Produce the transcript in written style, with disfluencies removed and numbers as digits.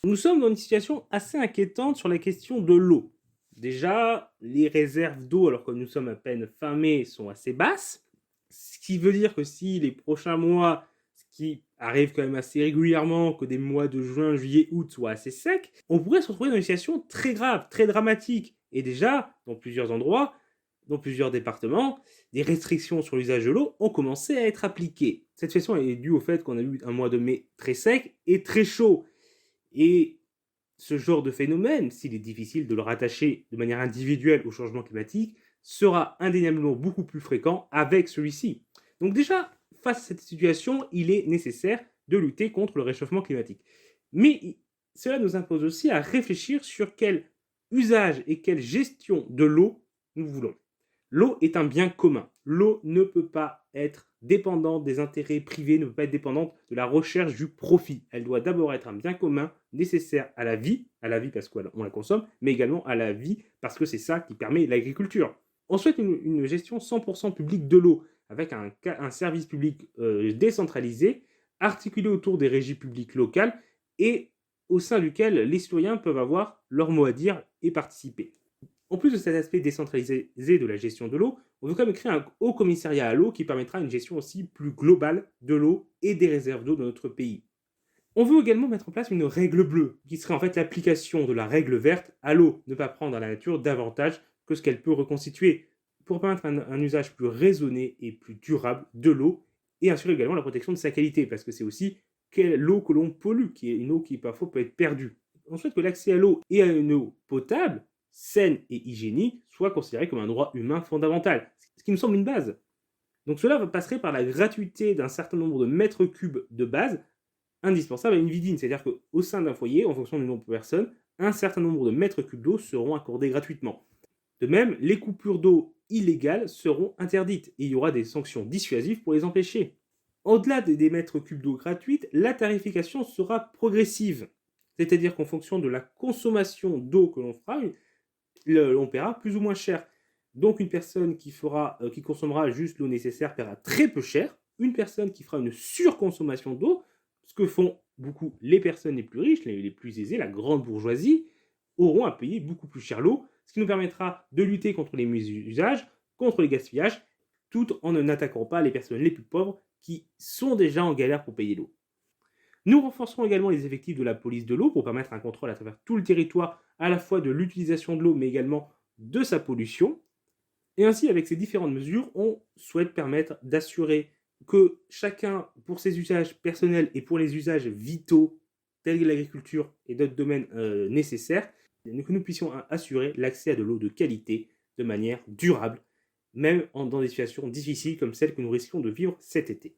Nous sommes dans une situation assez inquiétante sur la question de l'eau. Déjà, les réserves d'eau, alors que nous sommes à peine fin mai, sont assez basses. Ce qui veut dire que si les prochains mois, ce qui arrive quand même assez régulièrement, que des mois de juin, juillet, août soient assez secs, on pourrait se retrouver dans une situation très grave, très dramatique. Et déjà, dans plusieurs endroits, dans plusieurs départements, des restrictions sur l'usage de l'eau ont commencé à être appliquées. Cette situation est due au fait qu'on a eu un mois de mai très sec et très chaud. Et ce genre de phénomène, s'il est difficile de le rattacher de manière individuelle au changement climatique, sera indéniablement beaucoup plus fréquent avec celui-ci. Donc déjà, face à cette situation, il est nécessaire de lutter contre le réchauffement climatique. Mais cela nous impose aussi à réfléchir sur quel usage et quelle gestion de l'eau nous voulons. L'eau est un bien commun. L'eau ne peut pas être dépendante des intérêts privés, ne peut pas être dépendante de la recherche du profit. Elle doit d'abord être un bien commun nécessaire à la vie parce qu'on la consomme, mais également à la vie parce que c'est ça qui permet l'agriculture. On souhaite une gestion 100% publique de l'eau avec un service public décentralisé, articulé autour des régies publiques locales et au sein duquel les citoyens peuvent avoir leur mot à dire et participer. En plus de cet aspect décentralisé de la gestion de l'eau, on veut quand même créer un haut commissariat à l'eau qui permettra une gestion aussi plus globale de l'eau et des réserves d'eau dans notre pays. On veut également mettre en place une règle bleue, qui serait en fait l'application de la règle verte à l'eau, ne pas prendre à la nature davantage que ce qu'elle peut reconstituer, pour permettre un usage plus raisonné et plus durable de l'eau, et assurer également la protection de sa qualité, parce que c'est aussi l'eau que l'on pollue, qui est une eau qui parfois peut être perdue. On souhaite que l'accès à l'eau et à une eau potable, saine et hygiénique, soit considéré comme un droit humain fondamental, ce qui nous semble une base. Donc cela passerait par la gratuité d'un certain nombre de mètres cubes de base indispensable à une vie digne. C'est-à-dire qu'au sein d'un foyer, en fonction du nombre de personnes, un certain nombre de mètres cubes d'eau seront accordés gratuitement. De même, les coupures d'eau illégales seront interdites et il y aura des sanctions dissuasives pour les empêcher. Au-delà des mètres cubes d'eau gratuite, la tarification sera progressive. C'est-à-dire qu'en fonction de la consommation d'eau que l'on fera, on paiera plus ou moins cher. Donc une personne qui consommera juste l'eau nécessaire paiera très peu cher. Une personne qui fera une surconsommation d'eau, ce que font beaucoup les personnes les plus riches, les plus aisées, la grande bourgeoisie, auront à payer beaucoup plus cher l'eau, ce qui nous permettra de lutter contre les mésusages, contre les gaspillages, tout en n'attaquant pas les personnes les plus pauvres qui sont déjà en galère pour payer l'eau. Nous renforcerons également les effectifs de la police de l'eau pour permettre un contrôle à travers tout le territoire, à la fois de l'utilisation de l'eau, mais également de sa pollution. Et ainsi, avec ces différentes mesures, on souhaite permettre d'assurer que chacun, pour ses usages personnels et pour les usages vitaux, tels que l'agriculture et d'autres domaines nécessaires, que nous puissions assurer l'accès à de l'eau de qualité de manière durable, même dans des situations difficiles comme celles que nous risquons de vivre cet été.